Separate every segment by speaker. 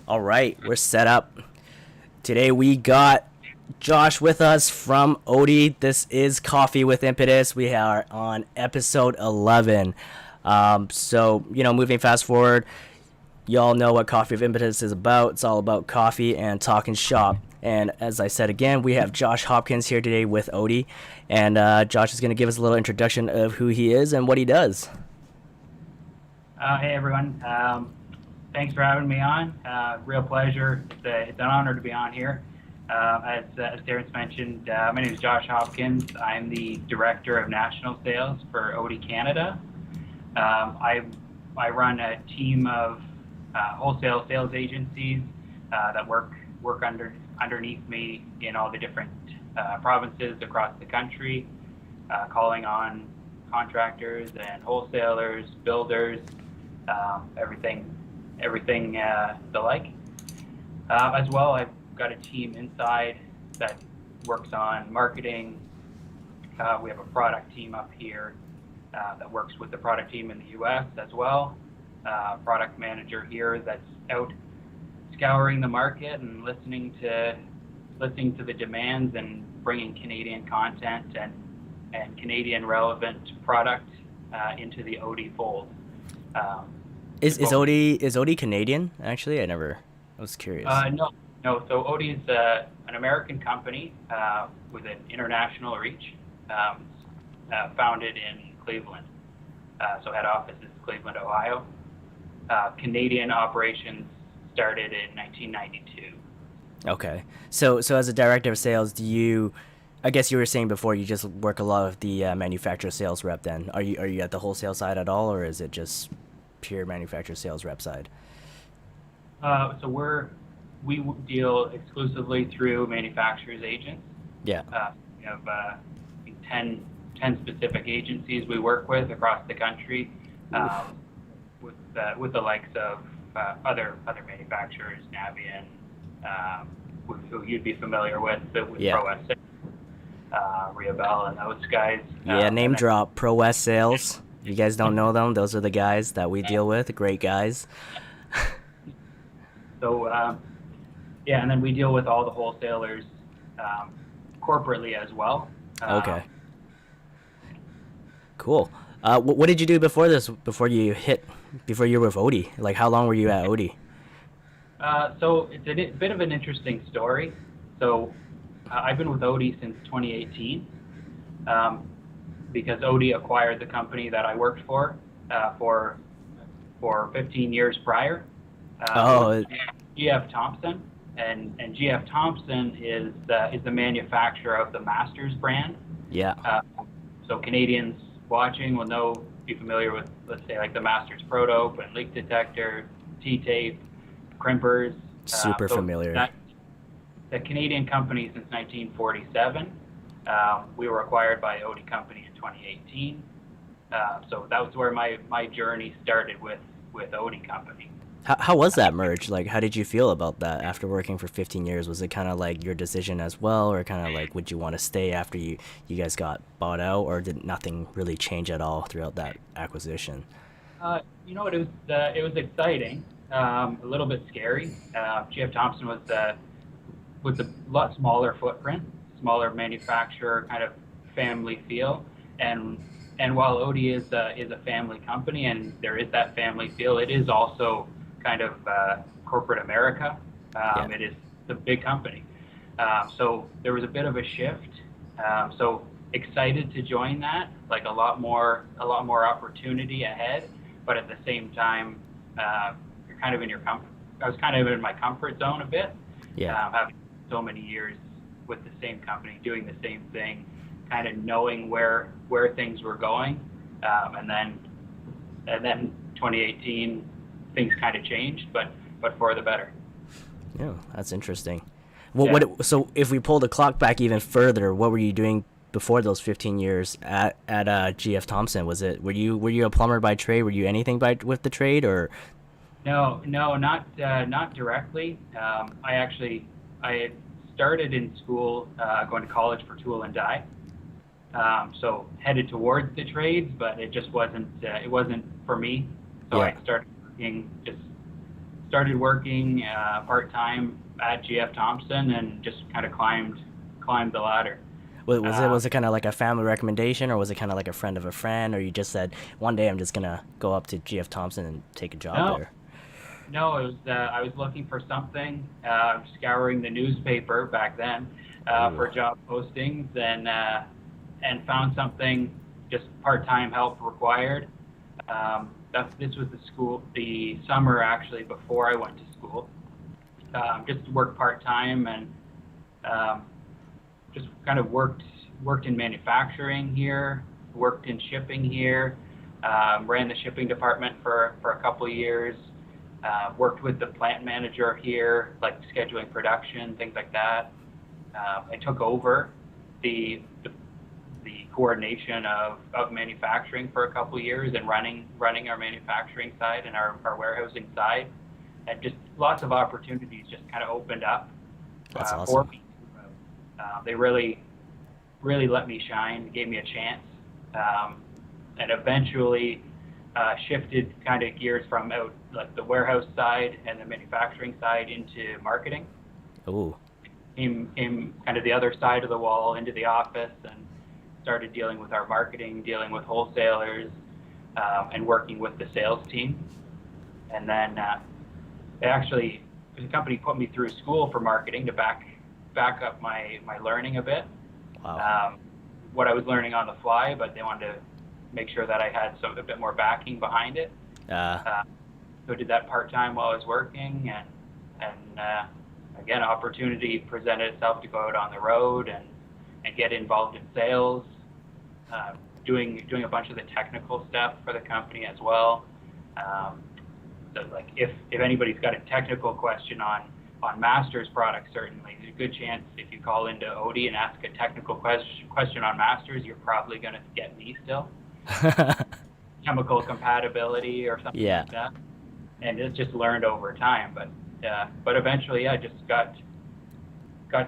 Speaker 1: All right, we're set up. Today we got Josh with us from Oatey. This is Coffee with Impetus. We are on episode 11. Moving fast forward, y'all know what Coffee with Impetus is about. It's all about coffee and talking shop. And as I said again, we have Josh Hopkins here today with Oatey. And Josh is going to give us a little introduction of who he is and what he does.
Speaker 2: Hey everyone, thanks for having me on. Real pleasure. It's an honor to be on here. As Terrence mentioned, my name is Josh Hopkins. I'm the Director of National Sales for Oatey Canada. I run a team of wholesale sales agencies that work underneath me in all the different provinces across the country, calling on contractors and wholesalers, builders, everything the like. As well, I've got a team inside that works on marketing. We have a product team up here that works with the product team in the U.S. as well. Product manager here that's out scouring the market and listening to the demands and bringing Canadian content and Canadian relevant product into the Oatey fold.
Speaker 1: Is Oatey Canadian? Actually, I was curious.
Speaker 2: No. So Oatey is an American company with an international reach, founded in Cleveland. So head office is Cleveland, Ohio. Canadian operations started in 1992.
Speaker 1: Okay. So as a director of sales, I guess you were saying before you just work a lot of the manufacturer sales rep then. Are you at the wholesale side at all, or is it just pure manufacturer sales rep side?
Speaker 2: So we deal exclusively through manufacturers agents.
Speaker 1: Yeah.
Speaker 2: We have 10 specific agencies we work with across the country, with the likes of other manufacturers, Navien, who you'd be familiar with
Speaker 1: yeah.
Speaker 2: ProS, Riabel, and those guys.
Speaker 1: Yeah, name drop ProS Sales. If you guys don't know them, those are the guys that we deal with. Great guys.
Speaker 2: So, and then we deal with all the wholesalers corporately as well.
Speaker 1: Okay. Cool. What did you do before this? Before you were with Oatey? Like, how long were you at Oatey?
Speaker 2: So it's a bit of an interesting story. So I've been with Oatey since 2018 because Oatey acquired the company that I worked for 15 years prior. GF Thompson, and GF Thompson is the manufacturer of the Masters brand.
Speaker 1: Yeah.
Speaker 2: So Canadians watching will be familiar with, let's say, like the Masters Protope and leak detector, T-tape, crimpers.
Speaker 1: Super familiar.
Speaker 2: The Canadian company since 1947. We were acquired by Oatey Company in 2018. So that was where my journey started with Oatey Company.
Speaker 1: How was that merge? Like, how did you feel about that after working for 15 years? Was it kind of like your decision as well, or kind of like would you want to stay after you guys got bought out, or did nothing really change at all throughout that acquisition?
Speaker 2: It was exciting, a little bit scary. GF Thompson was a lot smaller footprint, smaller manufacturer, kind of family feel, and while Oatey is a family company and there is that family feel, it is also kind of corporate America. It is a big company. So there was a bit of a shift. So excited to join that, like a lot more opportunity ahead, but at the same time, you're kind of in your comfort. I was kind of in my comfort zone a bit.
Speaker 1: Yeah.
Speaker 2: Having so many years with the same company, doing the same thing, kind of knowing where things were going, and then 2018 things kind of changed, but for the better.
Speaker 1: Yeah, that's interesting. So if we pull the clock back even further, what were you doing before those 15 years at GF Thompson? Were you a plumber by trade? Were you anything with the trade, or?
Speaker 2: No, not directly. I had started in school, going to college for tool and die. So headed towards the trades, but it just wasn't for me. So
Speaker 1: yeah.
Speaker 2: I started working just started working part-time at GF Thompson and just kind of climbed the ladder.
Speaker 1: Was it kind of like a family recommendation, or was it kind of like a friend of a friend, or you just said one day I'm just gonna go up to GF Thompson and take a job
Speaker 2: No,
Speaker 1: there?
Speaker 2: no, it was I was looking for something, scouring the newspaper back then
Speaker 1: Ooh,
Speaker 2: for job postings, and found something just part-time help required. This was the summer actually before I went to school. Just worked part-time and just kind of worked in manufacturing here, worked in shipping here, ran the shipping department for a couple of years, worked with the plant manager here, like scheduling production, things like that. I took over the coordination of manufacturing for a couple of years and running our manufacturing side and our warehousing side, and just lots of opportunities just kind of opened up
Speaker 1: that's
Speaker 2: for
Speaker 1: awesome.
Speaker 2: me. They really let me shine, gave me a chance, and eventually shifted kind of gears from out like the warehouse side and the manufacturing side into marketing.
Speaker 1: Ooh,
Speaker 2: Came kind of the other side of the wall into the office and started dealing with our marketing, dealing with wholesalers, and working with the sales team. And then the company put me through school for marketing to back up my learning a bit.
Speaker 1: wow.
Speaker 2: What I was learning on the fly, but they wanted to make sure that I had a bit more backing behind it.
Speaker 1: Uh,
Speaker 2: So I did that part-time while I was working, and again, opportunity presented itself to go out on the road and get involved in sales, doing a bunch of the technical stuff for the company as well. So like if anybody's got a technical question on Masters products, certainly there's a good chance if you call into Oatey and ask a technical question on Masters, you're probably going to get me still. Chemical compatibility or something
Speaker 1: yeah,
Speaker 2: like that, and it's just learned over time. But eventually, I just got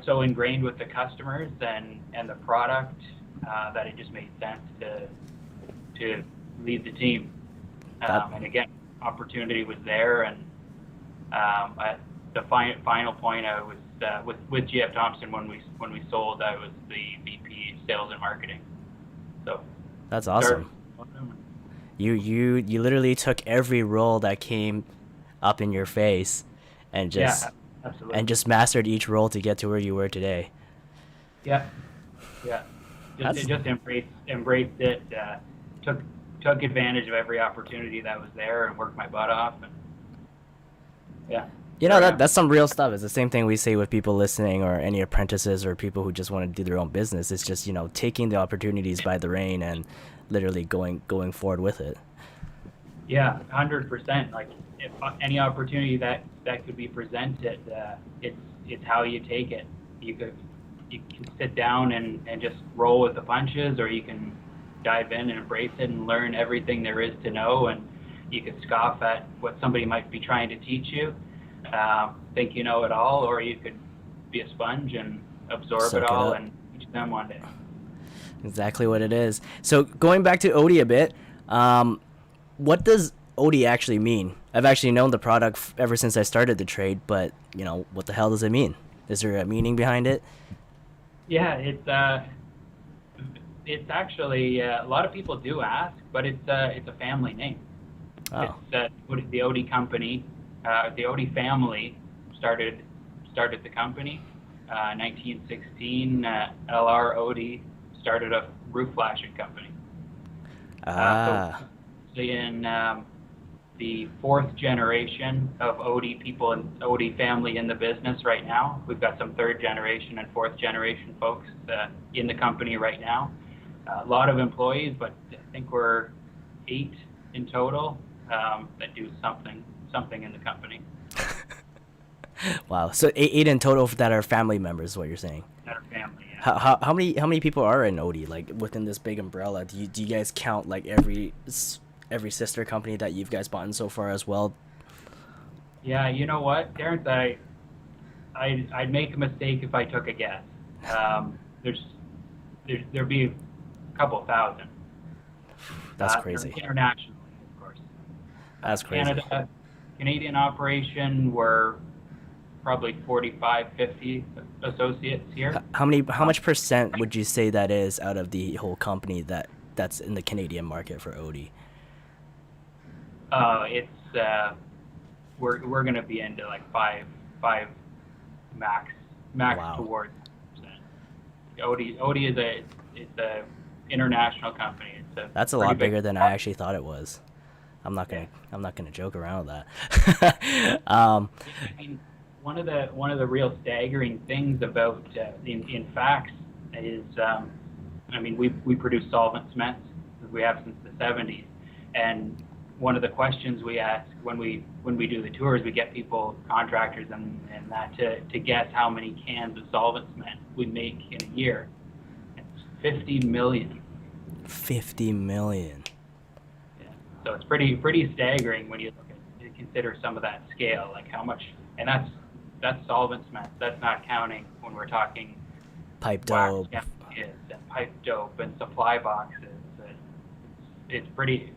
Speaker 2: so ingrained with the customers and the product that it just made sense to lead the team.
Speaker 1: that
Speaker 2: And again, opportunity was there, and at the final point, I was with GF Thompson when we sold. I was the VP Sales and Marketing. So
Speaker 1: that's
Speaker 2: started.
Speaker 1: awesome. You literally took every role that came up in your face, and
Speaker 2: Yeah, absolutely.
Speaker 1: just mastered each role to get to where you were today.
Speaker 2: Yeah, yeah.
Speaker 1: That's
Speaker 2: Just embraced it. Took advantage of every opportunity that was there and worked my butt off. And yeah,
Speaker 1: You
Speaker 2: here
Speaker 1: know,
Speaker 2: I am.
Speaker 1: that's some real stuff. It's the same thing we say with people listening or any apprentices or people who just want to do their own business. It's just, taking the opportunities by the rein and literally going forward with it.
Speaker 2: Yeah, 100%. Like if any opportunity that could be presented, it's how you take it. You can sit down and just roll with the punches, or you can dive in and embrace it and learn everything there is to know. And you could scoff at what somebody might be trying to teach you, think you know it all, or you could be a sponge and absorb
Speaker 1: Soak
Speaker 2: it
Speaker 1: it
Speaker 2: all
Speaker 1: up.
Speaker 2: and teach them one day.
Speaker 1: Exactly what it is. So going back to Oatey a bit, what does Oatey actually mean? I've actually known the product ever since I started the trade, but what the hell does it mean? Is there a meaning behind it?
Speaker 2: Yeah, it's actually a lot of people do ask, but it's a family name.
Speaker 1: Oh,
Speaker 2: It's the Oatey company, the Oatey family started the company. 1916, L.R. Oatey started a roof flashing company.
Speaker 1: ah,
Speaker 2: So in the fourth generation of Oatey people and Oatey family in the business right now. We've got some third generation and fourth generation folks in the company right now. A lot of employees, but I think we're 8 in total that do something in the company.
Speaker 1: wow. So eight in total that are family members. Is what you're saying?
Speaker 2: That are family. Yeah.
Speaker 1: How many people are in Oatey, like within this big umbrella? Do you guys count like every sister company that you've guys bought in so far as well?
Speaker 2: Yeah, you know what, Terrence, I'd make a mistake if I took a guess. There'd be a couple thousand.
Speaker 1: That's crazy.
Speaker 2: Internationally, of course.
Speaker 1: That's crazy.
Speaker 2: Canada, Canadian operation, we're probably 45, 50 associates here.
Speaker 1: How much percent would you say that is out of the whole company that's in the Canadian market for Oatey?
Speaker 2: It's we're going to be into like five max
Speaker 1: Wow.
Speaker 2: towards percent. Oatey is a international company. It's a
Speaker 1: That's a
Speaker 2: pretty
Speaker 1: lot
Speaker 2: big.
Speaker 1: bigger than I actually thought it was. I'm not gonna joke around with that.
Speaker 2: I mean, one of the real staggering things about in facts is, I mean, we produce solvent cements. We have since the 70s, and one of the questions we ask when we do the tours, we get people, contractors, and that to guess how many cans of solvent cement we make in a year. It's 50 million.
Speaker 1: 50 million.
Speaker 2: Yeah. So it's pretty staggering when you consider some of that scale, like how much, and that's solvent cement. That's not counting when we're talking
Speaker 1: Pipe
Speaker 2: wax
Speaker 1: dope.
Speaker 2: gaskets and pipe dope and supply boxes. It's pretty,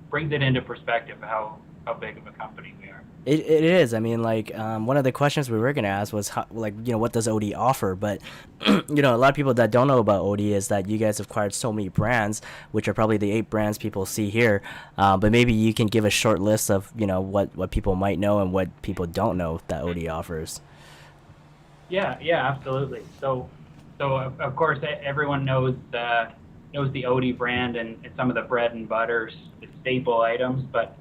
Speaker 2: brings it into perspective how big of a company we are.
Speaker 1: It is. I mean, like, one of the questions we were gonna ask was how, like, what does Oatey offer? But a lot of people that don't know about Oatey is that you guys have acquired so many brands, which are probably the 8 brands people see here. But maybe you can give a short list of what people might know and what people don't know that Oatey offers.
Speaker 2: Yeah, absolutely. So of course everyone knows the Oatey brand and some of the bread and butters, the staple items, but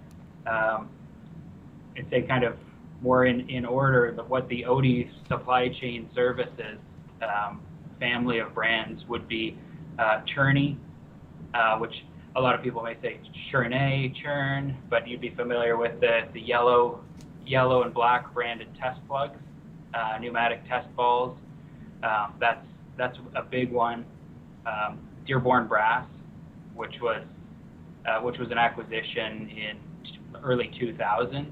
Speaker 2: I'd say kind of more in order of what the Oatey supply chain services family of brands would be. Churney, which a lot of people may say churn, but you'd be familiar with the yellow and black branded test plugs, pneumatic test balls. That's a big one. Dearborn Brass, which was an acquisition in early 2000s,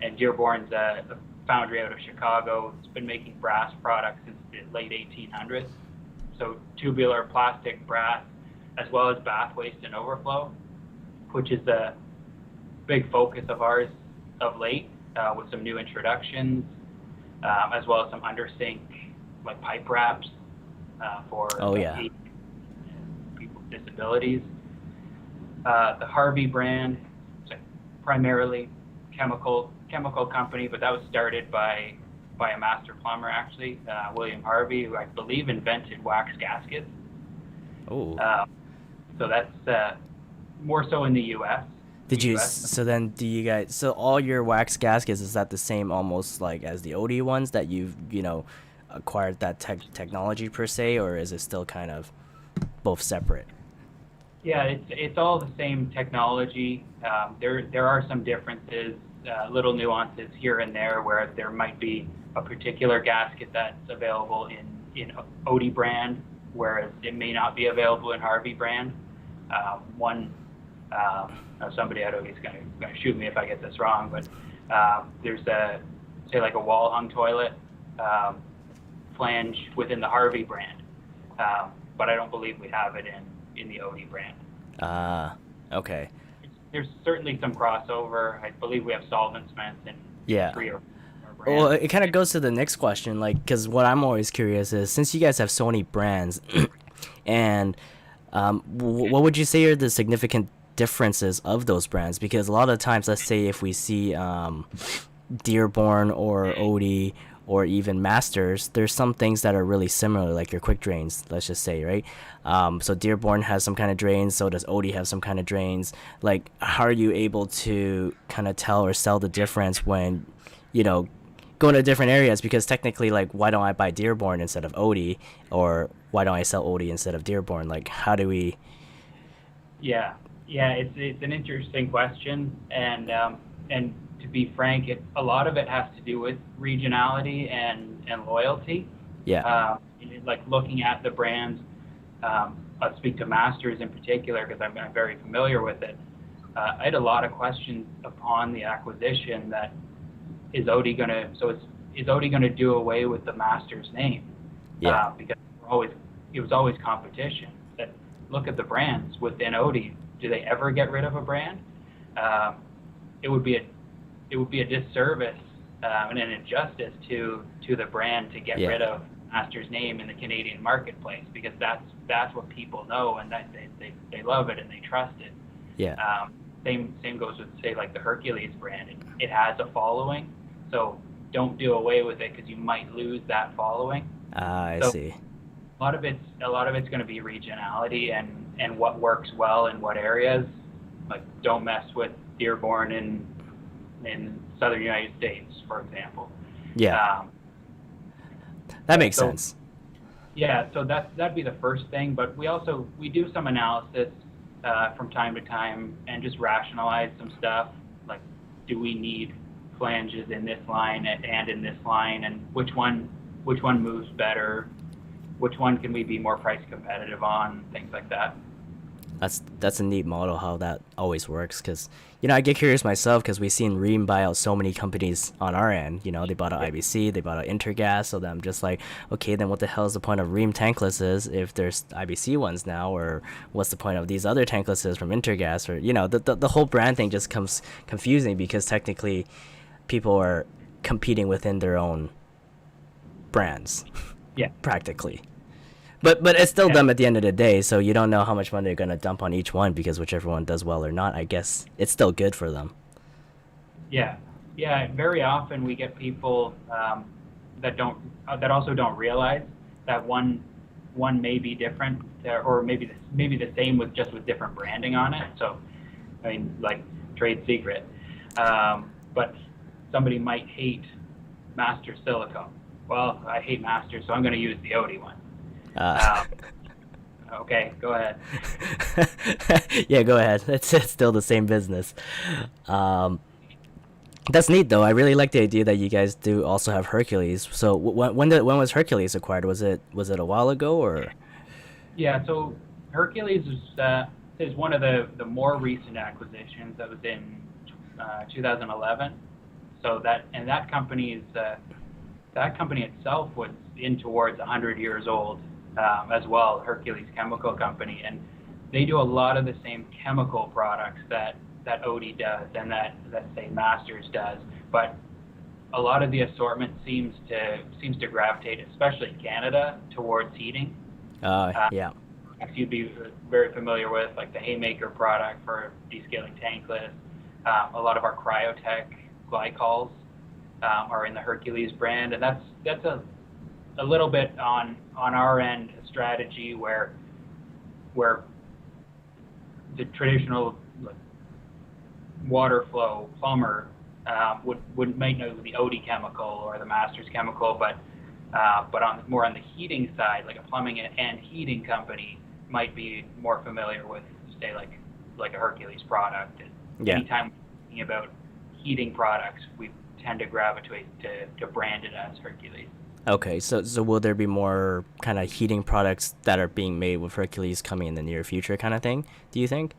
Speaker 2: and Dearborn's a foundry out of Chicago. It's been making brass products since the late 1800s. So tubular plastic brass, as well as bath waste and overflow, which is a big focus of ours of late, with some new introductions, as well as some undersink like pipe wraps for people with disabilities. The Harvey brand, it's primarily chemical company, but that was started by a master plumber, actually, William Harvey, who I believe invented wax gaskets.
Speaker 1: Oh.
Speaker 2: So that's more so in the U.S.
Speaker 1: Do you guys, so all your wax gaskets, is that the same almost like as the Oatey ones that you've, acquired that technology per se, or is it still kind of both separate?
Speaker 2: Yeah, it's all the same technology. There are some differences, little nuances here and there, where there might be a particular gasket that's available in Oatey brand, whereas it may not be available in Harvey brand. Somebody at Oatey is going to shoot me if I get this wrong, but there's say like a wall hung toilet flange within the Harvey brand, but I don't believe we have it in the Oatey brand.
Speaker 1: Okay.
Speaker 2: There's certainly some crossover. I believe we have solvent cements in 3 or 4 brands.
Speaker 1: Well, it kind of goes to the next question, like, because what I'm always curious is, since you guys have so many brands, and what would you say are the significant differences of those brands? Because a lot of times, let's say if we see Dearborn or Oatey or even Masters, there's some things that are really similar, like your quick drains, let's just say, right? So Dearborn has some kind of drains, so does Oatey have some kind of drains. Like, how are you able to kind of tell or sell the difference when, going to different areas? Because technically, like, why don't I buy Dearborn instead of Oatey, or why don't I sell Oatey instead of Dearborn? Like, how do we?
Speaker 2: Yeah, it's an interesting question, and to be frank, a lot of it has to do with regionality and loyalty.
Speaker 1: Yeah.
Speaker 2: Like looking at the brands, I'll speak to Masters in particular because I'm very familiar with it. I had a lot of questions upon the acquisition that is Oatey gonna do away with the Masters name?
Speaker 1: Yeah.
Speaker 2: Because it was always competition. That look at the brands within Oatey. Do they ever get rid of a brand? It would be it would be a disservice and an injustice to the brand to get rid of Master's name in the Canadian marketplace, because that's what people know, and that they love it and they trust it.
Speaker 1: Yeah.
Speaker 2: Same goes with, say, like the Hercules brand. It has a following, so don't do away with it because you might lose that following.
Speaker 1: I see.
Speaker 2: A lot of it's going to be regionality and what works well in what areas. Like, don't mess with Dearborn in southern United States, for example.
Speaker 1: Yeah. That makes sense.
Speaker 2: Yeah, so that'd be the first thing. But we do some analysis from time to time and just rationalize some stuff. Like, do we need flanges in this line and in this line, and which one moves better? Which one can we be more price competitive on? Things like that.
Speaker 1: That's a neat model how that always works, because I get curious myself, because we've seen Rheem buy out so many companies on our end. They bought out IBC, they bought out Intergas, so then I'm just like, okay, then what the hell is the point of Rheem tanklesses if there's IBC ones now, or what's the point of these other tanklesses from Intergas, or the whole brand thing just comes confusing, because technically people are competing within their own brands.
Speaker 2: Yeah,
Speaker 1: practically. But it's still them at the end of the day, so you don't know how much money they're going to dump on each one, because whichever one does well or not, I guess it's still good for them.
Speaker 2: Yeah. Very often we get people that also don't realize that one may be different, or maybe the same with different branding on it. So, I mean, like trade secret. But somebody might hate Master Silicone. Well, I hate Master, so I'm going to use the Oatey one. Okay, go ahead.
Speaker 1: Yeah, go ahead. It's still the same business. That's neat, though. I really like the idea that you guys do also have Hercules. So when was Hercules acquired? Was it a while ago, or?
Speaker 2: Yeah, so Hercules is one of the more recent acquisitions that was in 2011. So that company itself was in towards 100 years old. As well, Hercules Chemical Company, and they do a lot of the same chemical products that Oatey does and that say Masters does, but a lot of the assortment seems to gravitate, especially Canada, towards heating.
Speaker 1: Yeah.
Speaker 2: You'd be very familiar with, like the Haymaker product for descaling tankless. A lot of our Cryotech glycols are in the Hercules brand, and that's a little bit on our end a strategy where the traditional water flow plumber might know the Oatey chemical or the Masters chemical, but more on the heating side, like a plumbing and heating company might be more familiar with, say, like a Hercules product. And anytime we're thinking about heating products, we tend to gravitate to brand it as Hercules.
Speaker 1: Okay, so will there be more kind of heating products that are being made with Hercules coming in the near future, kind of thing? Do you think?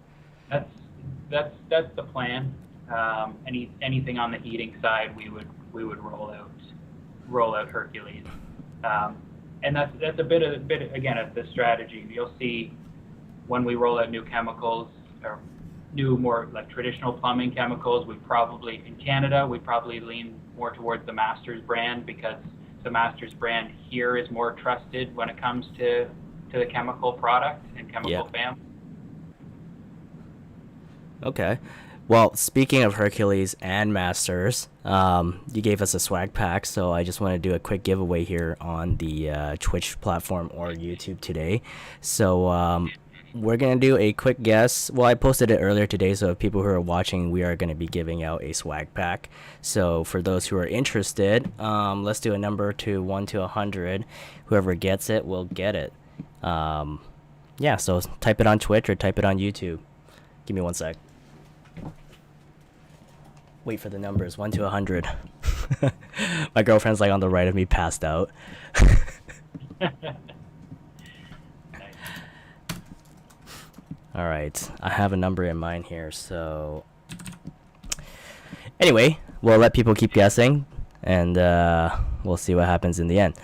Speaker 2: That's the plan. Anything on the heating side, we would roll out Hercules, and that's a bit again of the strategy. You'll see when we roll out new chemicals or new more like traditional plumbing chemicals. In Canada we probably lean more towards the Masters brand, because the Masters brand here is more trusted when it comes to the chemical product and chemical family. Okay.
Speaker 1: Well, speaking of Hercules and Masters, you gave us a swag pack, so I just want to do a quick giveaway here on the Twitch platform or YouTube today. So we're going to do a quick guess. Well, I posted it earlier today, so if people who are watching, we are going to be giving out a swag pack. So for those who are interested, let's do a number 1 to 100. Whoever gets it will get it. Yeah, so type it on Twitch or type it on YouTube. Give me one sec. Wait for the numbers, 1 to 100. My girlfriend's like on the right of me, passed out. All right, I have a number in mind here, so anyway, we'll let people keep guessing, and we'll see what happens in the end.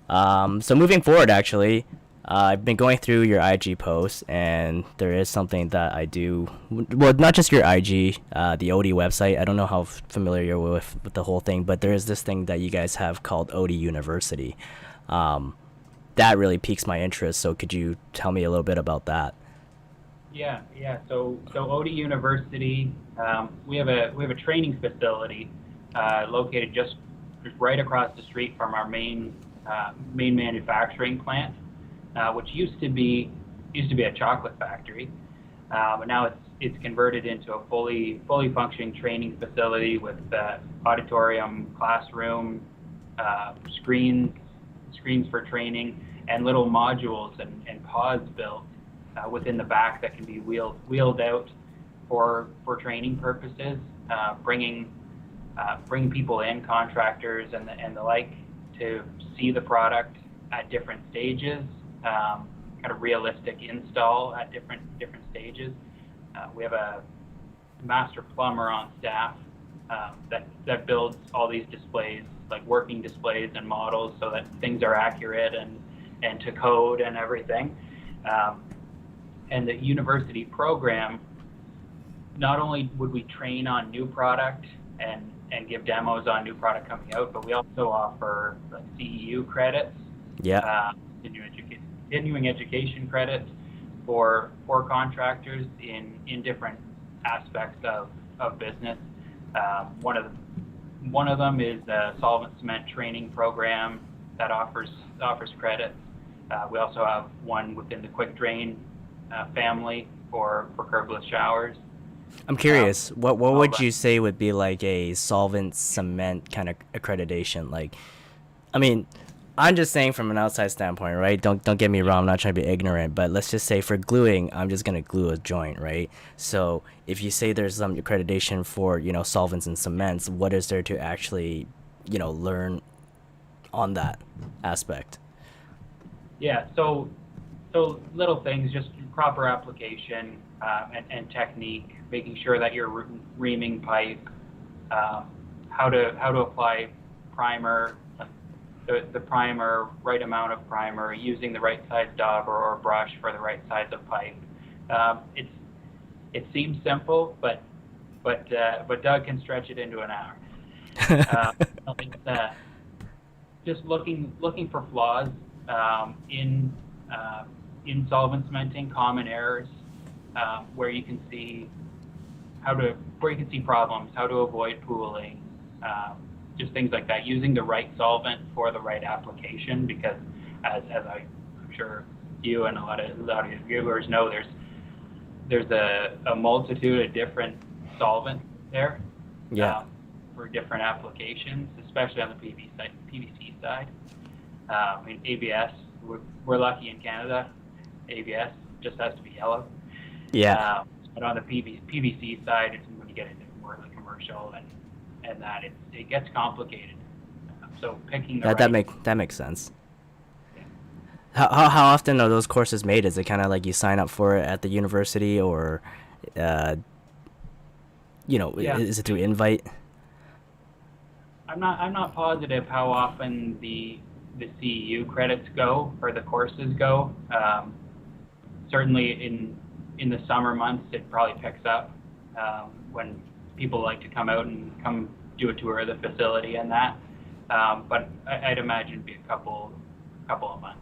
Speaker 1: So moving forward, actually, I've been going through your IG posts, and there is something that I do. Well, not just your IG, the Oatey website. I don't know how familiar you're with the whole thing, but there is this thing that you guys have called Oatey University. That really piques my interest. So could you tell me a little bit about that?
Speaker 2: Yeah. So Oatey University, we have a training facility located just right across the street from our main manufacturing plant, which used to be a chocolate factory, but now it's converted into a fully functioning training facility with auditorium, classroom, screens for training, and little modules and pods built within the back that can be wheeled out for training purposes, bringing people in, contractors and the like, to see the product at different stages, kind of realistic install at different stages. We have a master plumber on staff that builds all these displays, like working displays and models, so that things are accurate and to code and everything. And the university program, not only would we train on new product and give demos on new product coming out, but we also offer like CEU credits, continuing education credits for contractors in different aspects of business. One of them is a solvent cement training program that offers credits. We also have one within the quick drain family for curbless showers.
Speaker 1: I'm curious, what would you say would be like a solvent cement kind of accreditation? Like, I mean, I'm just saying from an outside standpoint, right? Don't get me wrong, I'm not trying to be ignorant, but let's just say for gluing, I'm just gonna glue a joint, right? So if you say there's some accreditation for, solvents and cements, what is there to actually, learn on that aspect?
Speaker 2: Yeah, so little things, just proper application and technique, making sure that you're reaming pipe, how to apply primer, the primer, right amount of primer, using the right size dauber or brush for the right size of pipe. It seems simple, but Doug can stretch it into an hour. It's just looking for flaws in solvent cementing, common errors, where you can see problems, how to avoid pooling, just things like that. Using the right solvent for the right application, because as I'm sure you and a lot of your viewers know, there's a multitude of different solvents there.
Speaker 1: Yeah.
Speaker 2: For different applications, especially on the PVC side. ABS, we're lucky in Canada. ABS just has to be yellow.
Speaker 1: Yeah.
Speaker 2: But on the PVC side, it's when you get into more of the commercial and that it gets complicated. So picking the
Speaker 1: that makes sense. Yeah. How often are those courses made? Is it kind of like you sign up for it at the university, or
Speaker 2: Yeah.
Speaker 1: is it through invite?
Speaker 2: I'm not positive how often the CEU credits go or the courses go. Certainly in the summer months, it probably picks up when people like to come out and come do a tour of the facility and that. But I'd imagine it'd be a couple of months.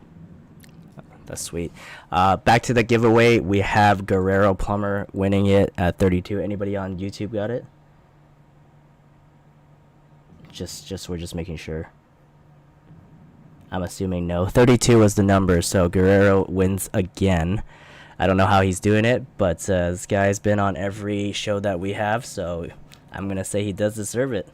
Speaker 1: That's sweet. Back to the giveaway, we have Guerrero Plumber winning it at 32. Anybody on YouTube got it? We're just making sure. I'm assuming no. 32 was the number, so Guerrero wins again. I don't know how he's doing it, but this guy's been on every show that we have, so I'm going to say he does deserve it.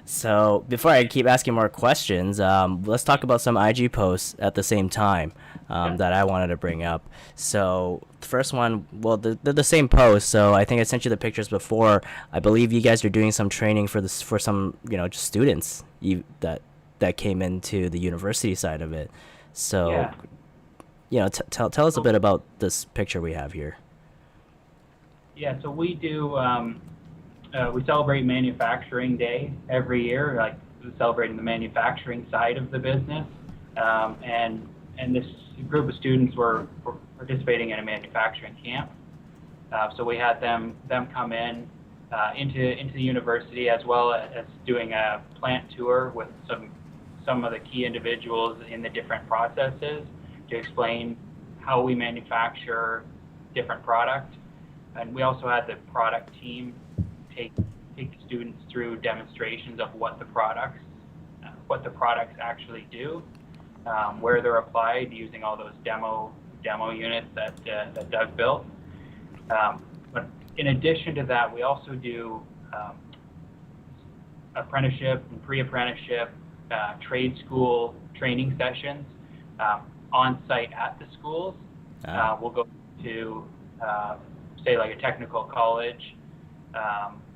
Speaker 1: So before I keep asking more questions, let's talk about some IG posts at the same time that I wanted to bring up. So the first one, well, they're the same post. So I think I sent you the pictures before. I believe you guys are doing some training for some just students that came into the university side of it. So tell us a bit about this picture we have here.
Speaker 2: Yeah, so we do. We celebrate Manufacturing Day every year, like celebrating the manufacturing side of the business, and this group of students were participating in a manufacturing camp. So we had them come in into the university, as well as doing a plant tour with some of the key individuals in the different processes to explain how we manufacture different products. And we also had the product team take the students through demonstrations of what the products actually do, where they're applied, using all those demo units that Doug built. But in addition to that, we also do apprenticeship and pre-apprenticeship, trade school training sessions on site at the schools. We'll go to say like a technical college.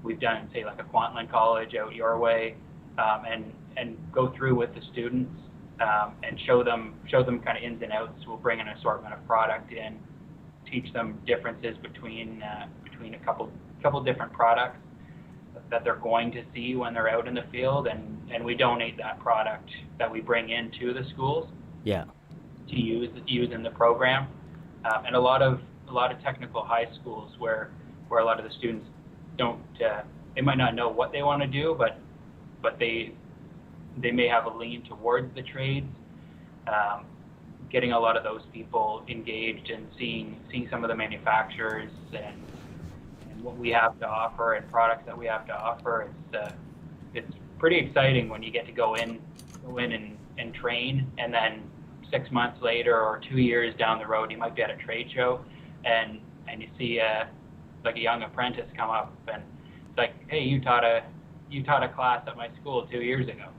Speaker 2: We've done say like a Kwantlen College out your way, and go through with the students and show them kind of ins and outs. We'll bring an assortment of product in, teach them differences between a couple different products that they're going to see when they're out in the field, and we donate that product that we bring into the schools.
Speaker 1: Yeah.
Speaker 2: To use in the program, and a lot of technical high schools where a lot of the students don't, they might not know what they want to do, but they may have a lean towards the trades. Getting a lot of those people engaged and seeing some of the manufacturers and what we have to offer and products that we have to offer, it's pretty exciting when you get to go in and train, and then 6 months later or 2 years down the road, you might be at a trade show and you see like a young apprentice come up and it's like, hey, you taught a class at my school 2 years ago.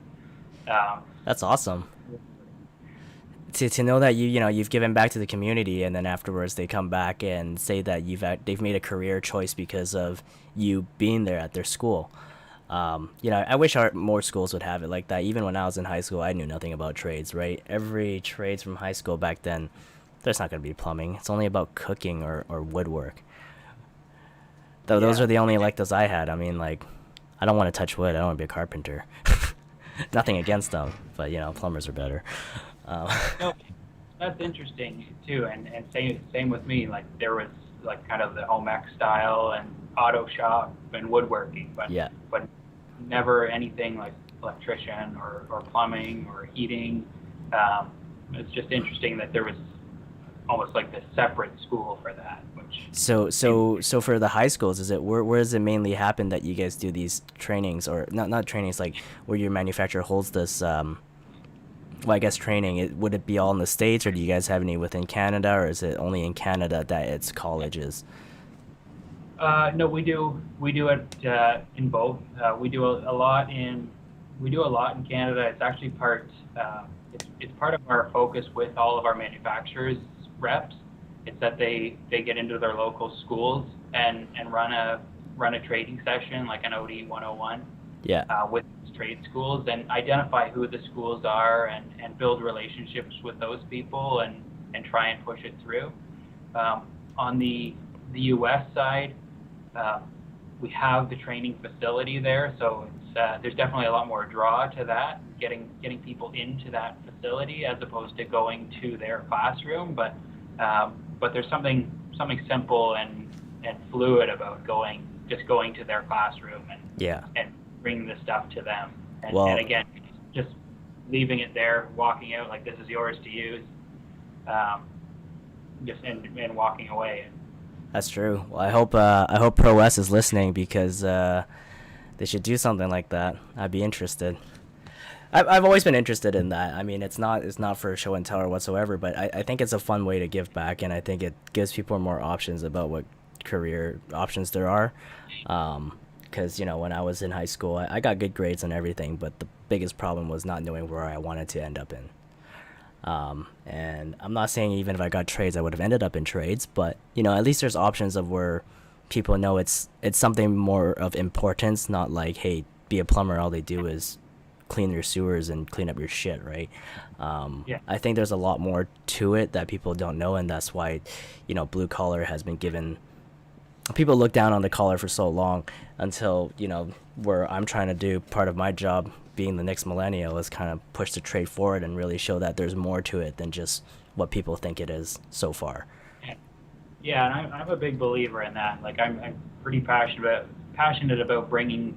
Speaker 1: That's awesome. To know that you've given back to the community, and then afterwards they come back and say that they've made a career choice because of you being there at their school. I wish more schools would have it like that. Even when I was in high school, I knew nothing about trades, right? Every trades from high school back then, there's not going to be plumbing. It's only about cooking or woodwork. Though those are the only electives I had. I mean, like, I don't want to touch wood. I don't want to be a carpenter. Nothing against them, but plumbers are better.
Speaker 2: No, that's interesting too, and same with me. Like there was like kind of the home ec style and auto shop and woodworking, but never anything like electrician or plumbing or heating. It's just interesting that there was almost like this separate school for that. So
Speaker 1: for the high schools, is it where does it mainly happen that you guys do these trainings, or not trainings, like where your manufacturer holds this? Well, I guess training. Would it be all in the States, or do you guys have any within Canada, or is it only in Canada that it's colleges?
Speaker 2: No, we do it in both. We do a lot in Canada. It's actually it's part of our focus with all of our manufacturers reps. It's that they get into their local schools and run a trading session like an Oatey 101.
Speaker 1: Yeah.
Speaker 2: With trade schools, and identify who the schools are and build relationships with those people and try and push it through. On the U.S. side, we have the training facility there, so there's definitely a lot more draw to that, getting people into that facility as opposed to going to their classroom. But there's something simple and fluid about going to their classroom and bringing the stuff to them. And again, just leaving it there, walking out like this is yours to use, and walking away.
Speaker 1: That's true. Well, I hope Pro West is listening, because they should do something like that. I'd be interested. I've always been interested in that. I mean, it's not for show and tell or whatsoever, but I think it's a fun way to give back, and I think it gives people more options about what career options there are. Because when I was in high school, I got good grades and everything, but the biggest problem was not knowing where I wanted to end up in. And I'm not saying even if I got trades, I would have ended up in trades, but at least there's options of where people know it's something more of importance, not like, hey, be a plumber, all they do is clean your sewers and clean up your shit, right? I think there's a lot more to it that people don't know, and that's why blue collar has been given. People look down on the collar for so long until where I'm trying to do part of my job being the next millennial is kind of push the trade forward and really show that there's more to it than just what people think it is so far.
Speaker 2: Yeah, and I'm a big believer in that. Like I'm pretty passionate about bringing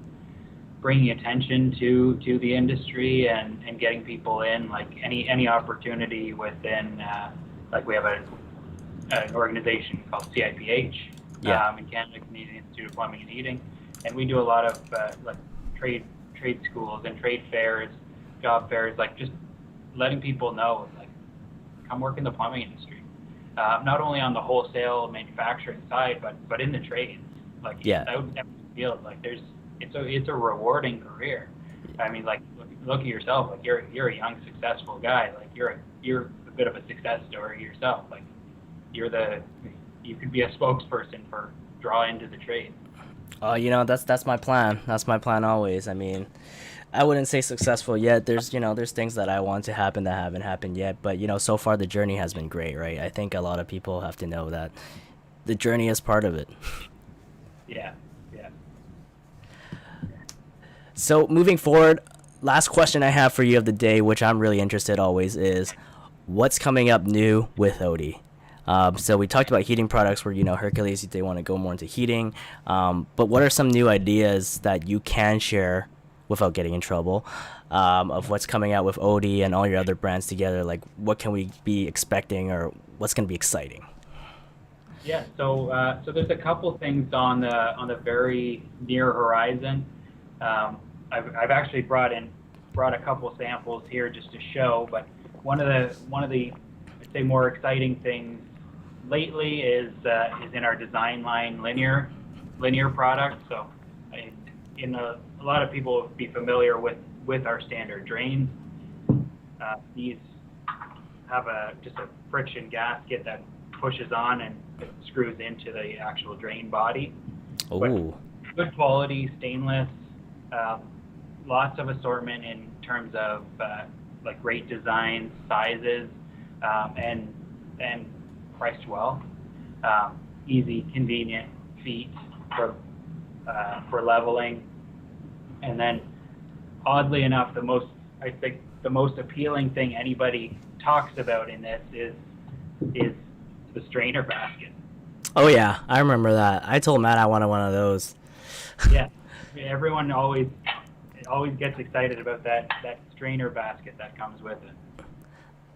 Speaker 2: attention to the industry and getting people in. Like any opportunity within, like we have an organization called CIPH in Canada, Canadian Institute of Plumbing and Heating, and we do a lot of like trade schools and trade fairs, job fairs, like just letting people know, like, come work in the plumbing industry. Not only on the wholesale manufacturing side, but in the trades, like out in the field. Like it's a rewarding career. I mean, like look at yourself. Like you're a young, successful guy. Like you're a bit of a success story yourself. Like you could be a spokesperson for draw into the trade.
Speaker 1: That's my plan. That's my plan always. I mean, I wouldn't say successful yet. There's things that I want to happen that haven't happened yet. But, so far the journey has been great, right? I think a lot of people have to know that the journey is part of it.
Speaker 2: Yeah.
Speaker 1: So moving forward, last question I have for you of the day, which I'm really interested always, is what's coming up new with Oatey? So we talked about heating products where, Hercules, they want to go more into heating. But what are some new ideas that you can share without getting in trouble, of what's coming out with Oatey and all your other brands together? Like, what can we be expecting, or what's going to be exciting?
Speaker 2: Yeah, so there's a couple things on the very near horizon. I've actually brought a couple samples here just to show, but one of the I'd say more exciting things lately is in our design line linear products. So a lot of people will be familiar with our standard drains. These have just a friction gasket that pushes on and it screws into the actual drain body.
Speaker 1: Oh.
Speaker 2: Good quality, stainless, lots of assortment in terms of like great designs, sizes, and priced well. Easy, convenient feet for leveling. And then, oddly enough, I think the most appealing thing anybody talks about in this is the strainer basket.
Speaker 1: Oh yeah, I remember that. I told Matt I wanted one of those.
Speaker 2: Yeah, everyone always gets excited about that strainer basket that comes with it.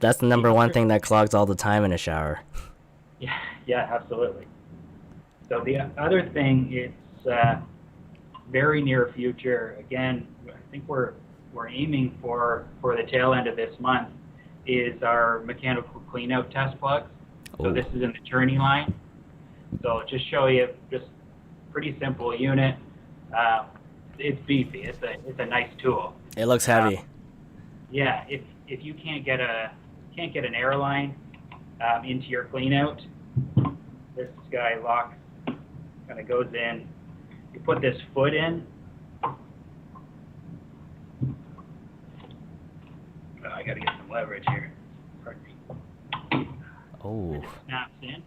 Speaker 1: That's the number one thing that clogs all the time in a shower.
Speaker 2: Yeah, absolutely. So the other thing, it's very near future. Again, I think we're aiming for the tail end of this month is our mechanical cleanout test plugs. So this is in the Journey line. So just show you, just pretty simple unit. It's beefy. It's a nice tool.
Speaker 1: It looks heavy.
Speaker 2: Yeah, if you can't get an air line into your cleanout, this guy locks, kind of goes in. You put this foot in. I got to get some leverage here. Pardon me.
Speaker 1: Oh.
Speaker 2: It snaps in,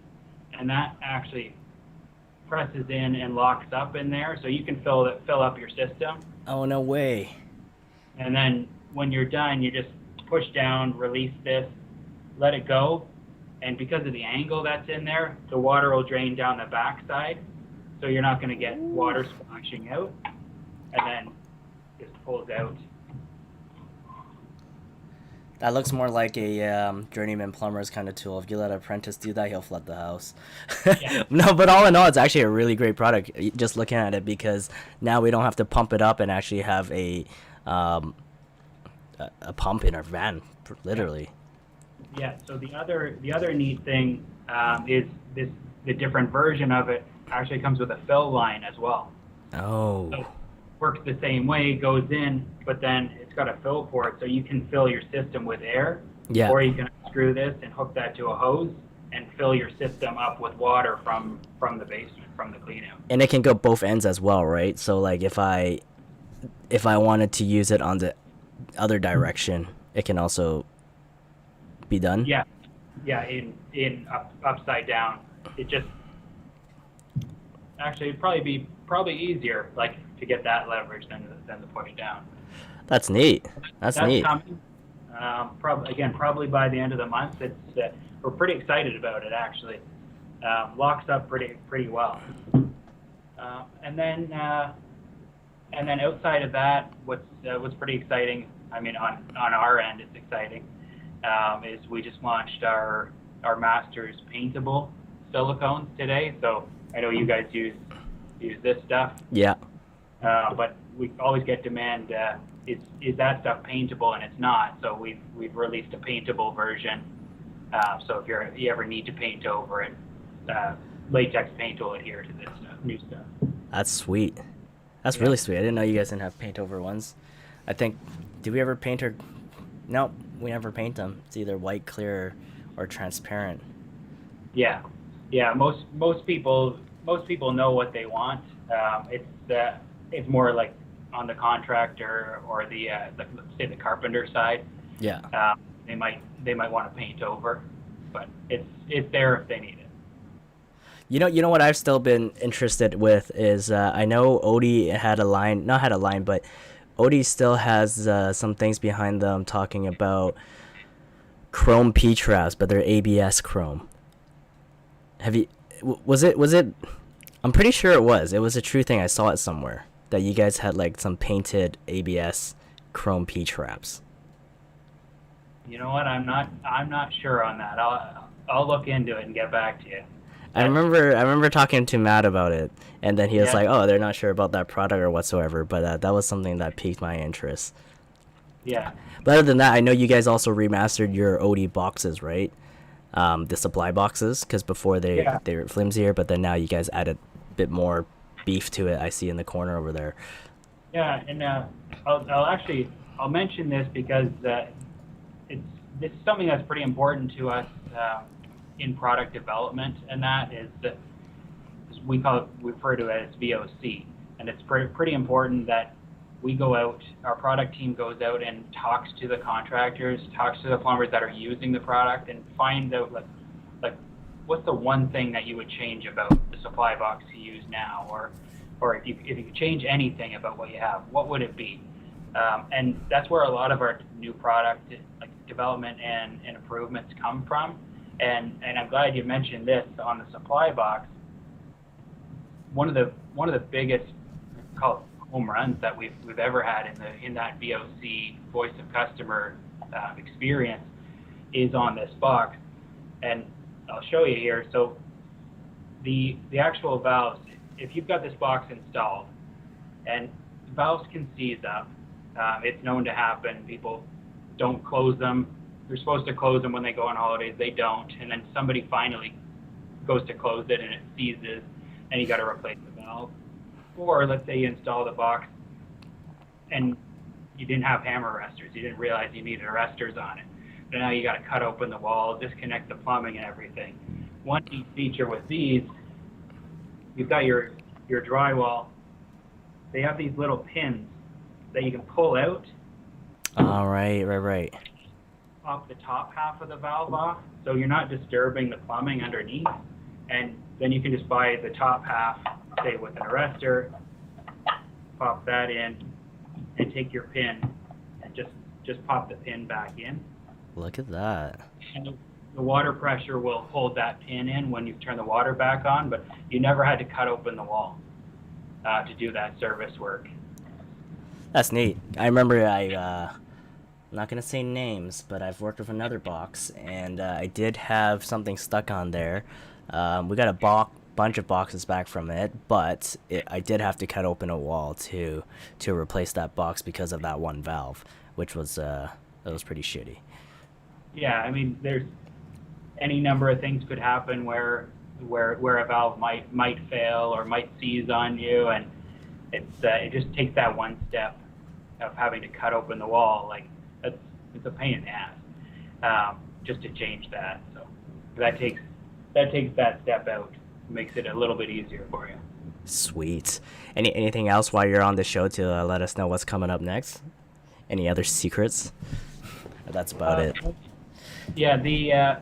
Speaker 2: and that actually presses in and locks up in there, so you can fill up your system.
Speaker 1: Oh, no way.
Speaker 2: And then when you're done, you just push down, release this, let it go, and because of the angle that's in there, the water will drain down the backside, so you're not going to get water splashing out, and then just pulls out.
Speaker 1: That looks more like a journeyman plumber's kind of tool. If you let an apprentice do that, he'll flood the house.
Speaker 2: Yeah.
Speaker 1: No, but all in all, it's actually a really great product, just looking at it, because now we don't have to pump it up and actually have a pump in our van, literally.
Speaker 2: Yeah, so the other neat thing is the different version of it actually comes with a fill line as well.
Speaker 1: Oh.
Speaker 2: So it works the same way, goes in, but then it's got a fill port, so you can fill your system with air.
Speaker 1: Yeah.
Speaker 2: Or you can screw this and hook that to a hose and fill your system up with water from the basement, from the cleanout.
Speaker 1: And it can go both ends as well, right? So like if I wanted to use it on the other direction, it can also be done?
Speaker 2: Yeah, in upside down. It just actually it'd probably be easier like to get that leverage than the push down.
Speaker 1: That's neat. That's
Speaker 2: That's
Speaker 1: neat.
Speaker 2: coming. Probably by the end of the month. We're pretty excited about it actually. Locks up pretty well. Uh, and then uh, and then outside of that, what's pretty exciting? I mean, on our end, it's exciting. Is we just launched our Masters paintable silicones today. So I know you guys use this stuff.
Speaker 1: Yeah.
Speaker 2: But we always get demand, is that stuff paintable? And it's not. So we've released a paintable version. So if you ever need to paint over it, latex paint will adhere to this new stuff.
Speaker 1: That's sweet. That's
Speaker 2: Yeah.
Speaker 1: really sweet. I didn't know you guys didn't have paint over ones. I think, did we ever paint her? No, we never paint them. It's either white, clear, or transparent.
Speaker 2: Yeah, yeah. Most people know what they want. It's more like on the contractor or let's say the carpenter side.
Speaker 1: Yeah.
Speaker 2: They might want to paint over, but it's there if they need it.
Speaker 1: You know what I've still been interested with is I know Oatey had a line, not had a line, but Oatey still has some things behind them talking about chrome P traps, but they're ABS chrome. Have you? Was it? I'm pretty sure it was. It was a true thing. I saw it somewhere that you guys had like some painted ABS chrome P traps.
Speaker 2: You know what? I'm not sure on that. I'll look into it and get back to you.
Speaker 1: I remember talking to Matt about it, and then he was
Speaker 2: Yeah.
Speaker 1: like, "Oh, they're not sure about that product or whatsoever." But that was something that piqued my interest.
Speaker 2: Yeah.
Speaker 1: But other than that, I know you guys also remastered your Oatey boxes, right? The supply boxes, because before
Speaker 2: Yeah.
Speaker 1: they were flimsier, but then now you guys added a bit more beef to it. I see in the corner over there.
Speaker 2: Yeah, and I'll mention this because this is something that's pretty important to us in product development, and that is that we refer to it as VOC, and it's pretty important that we go out, our product team goes out and talks to the contractors, talks to the plumbers that are using the product, and finds out like what's the one thing that you would change about the supply box you use now, or if you could change anything about what you have, what would it be? And that's where a lot of our new product like development and improvements come from. And I'm glad you mentioned this on the supply box. One of the biggest, call it home runs that we've ever had in that VOC voice of customer experience is on this box, and I'll show you here. So the actual valves, if you've got this box installed, and valves can seize up, it's known to happen. People don't close them. They're supposed to close them when they go on holidays. They don't, and then somebody finally goes to close it and it seizes, and you got to replace the valve. Or let's say you install the box and you didn't have hammer arresters. You didn't realize you needed arresters on it. But now you got to cut open the wall, disconnect the plumbing and everything. One neat feature with these, you've got your drywall. They have these little pins that you can pull out.
Speaker 1: All right.
Speaker 2: Off the top half of the valve off, so you're not disturbing the plumbing underneath, and then you can just buy the top half, say with an arrestor, pop that in, and take your pin and just pop the pin back in.
Speaker 1: Look at that.
Speaker 2: And the water pressure will hold that pin in when you turn the water back on, but you never had to cut open the wall to do that service work.
Speaker 1: That's neat. I remember I'm not gonna say names, but I've worked with another box, and I did have something stuck on there. We got a bunch of boxes back from it, but I did have to cut open a wall to replace that box because of that one valve, which was that was pretty shitty.
Speaker 2: Yeah, I mean, there's any number of things could happen where a valve might fail or might seize on you, and it just takes that one step of having to cut open the wall. Like it's a pain in the ass just to change that. So that takes that step out, makes it a little bit easier for you.
Speaker 1: Sweet. Anything else while you're on the show to let us know what's coming up next? Any other secrets? That's about it.
Speaker 2: Yeah,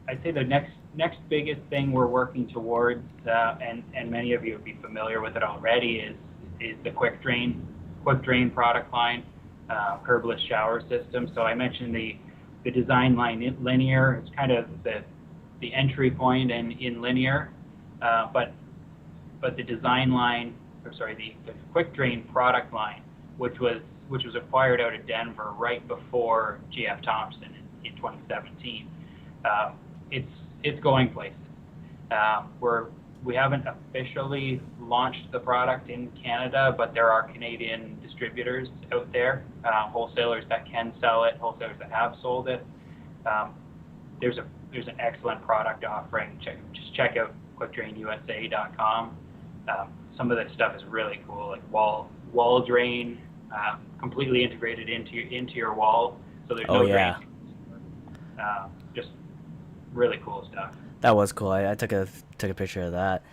Speaker 2: I'd say the next biggest thing we're working towards, and many of you would be familiar with it already, is the quick drain product line. curbless shower system. So I mentioned the design line linear. It's kind of the entry point in linear, but the design line, or sorry, the quick drain product line, which was acquired out of Denver right before GF Thompson in 2017. It's going places. We haven't officially launched the product in Canada, but there are Canadian distributors out there, wholesalers that can sell it, wholesalers that have sold it. There's an excellent product offering. Just check out quickdrainusa.com. Some of this stuff is really cool, like wall drain, completely integrated into your wall, so there's no drain. Just really cool stuff.
Speaker 1: That was cool. I took a picture of that.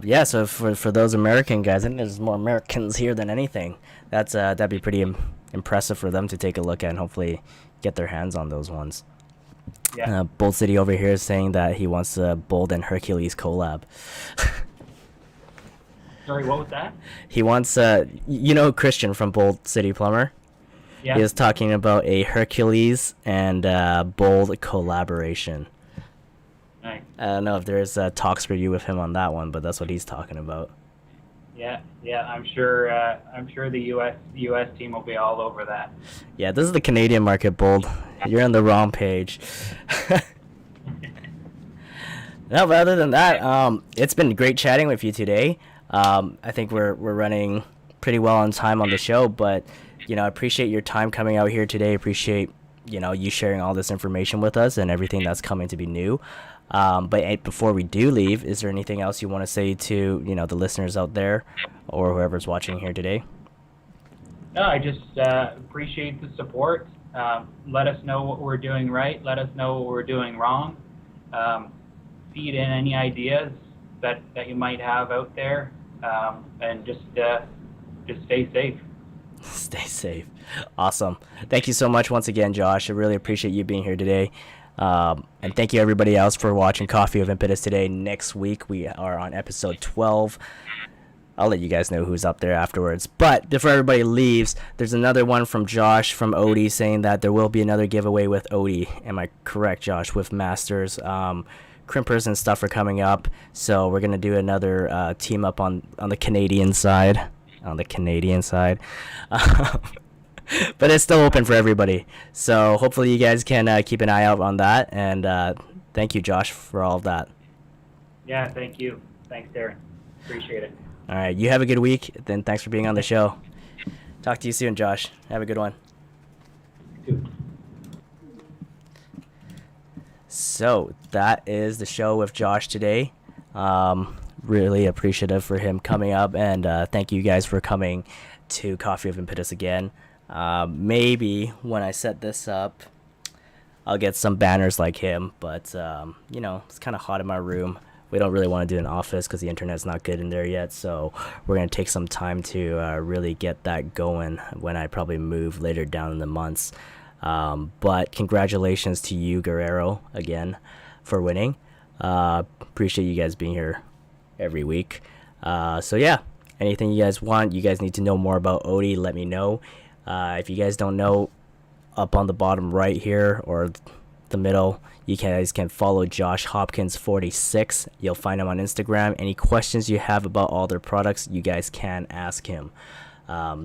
Speaker 1: Yeah, so for those American guys, I think there's more Americans here than anything. That'd be pretty impressive for them to take a look at and hopefully get their hands on those ones.
Speaker 2: Yeah.
Speaker 1: Bold City over here is saying that he wants a Bold and Hercules collab.
Speaker 2: Sorry, what was that?
Speaker 1: He wants Christian from Bold City Plumber.
Speaker 2: Yeah.
Speaker 1: He was talking about a Hercules and Bold collaboration.
Speaker 2: Nice.
Speaker 1: I don't know if there's talks for you with him on that one, but that's what he's talking about.
Speaker 2: Yeah. I'm sure the U.S. team will be all over that.
Speaker 1: Yeah, this is the Canadian market, Bold. You're on the wrong page. No, but other than that, it's been great chatting with you today. I think we're running pretty well on time on the show, but I appreciate your time coming out here today. Appreciate you sharing all this information with us and everything that's coming to be new. But before we do leave, is there anything else you want to say to the listeners out there or whoever's watching here today?
Speaker 2: No, I just appreciate the support. Let us know what we're doing right. Let us know what we're doing wrong. Feed in any ideas that you might have out there, and just stay safe.
Speaker 1: Stay safe. Awesome. Thank you so much once again, Josh. I really appreciate you being here today. And thank you everybody else for watching Coffee of Impetus today. Next week we are on episode 12. I'll let you guys know who's up there afterwards. But before everybody leaves, there's another one from Josh from Oatey saying that there will be another giveaway with Oatey. Am I correct, Josh? With Masters. Crimpers and stuff are coming up. So we're going to do another team up on the Canadian side. But it's still open for everybody. So hopefully you guys can keep an eye out on that. And thank you, Josh, for all of that.
Speaker 2: Yeah, thank you. Thanks, Darren. Appreciate it.
Speaker 1: All right, you have a good week. Then thanks for being on the show. Talk to you soon, Josh. Have a good one.
Speaker 2: You too.
Speaker 1: So that is the show with Josh today. Really appreciative for him coming up, and thank you guys for coming to Coffee of Impetus again. Maybe when I set this up, I'll get some banners like him, but it's kind of hot in my room. We don't really want to do an office because the internet's not good in there yet, so we're going to take some time to really get that going when I probably move later down in the months. But congratulations to you, Guerrero, again, for winning. Appreciate you guys being here every week. So yeah, anything you guys want, you guys need to know more about Oatey, let me know. If you guys don't know, up on the bottom right here or the middle, you guys can follow Josh Hopkins 46. You'll find him on Instagram. Any questions you have about all their products, you guys can ask him.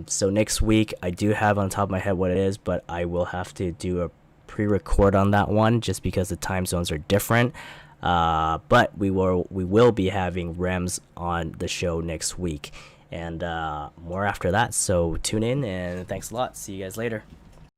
Speaker 1: So next week, I do have on top of my head what it is, but I will have to do a pre-record on that one just because the time zones are different. But we will be having Rems on the show next week, and more after that. So tune in, and thanks a lot. See you guys later.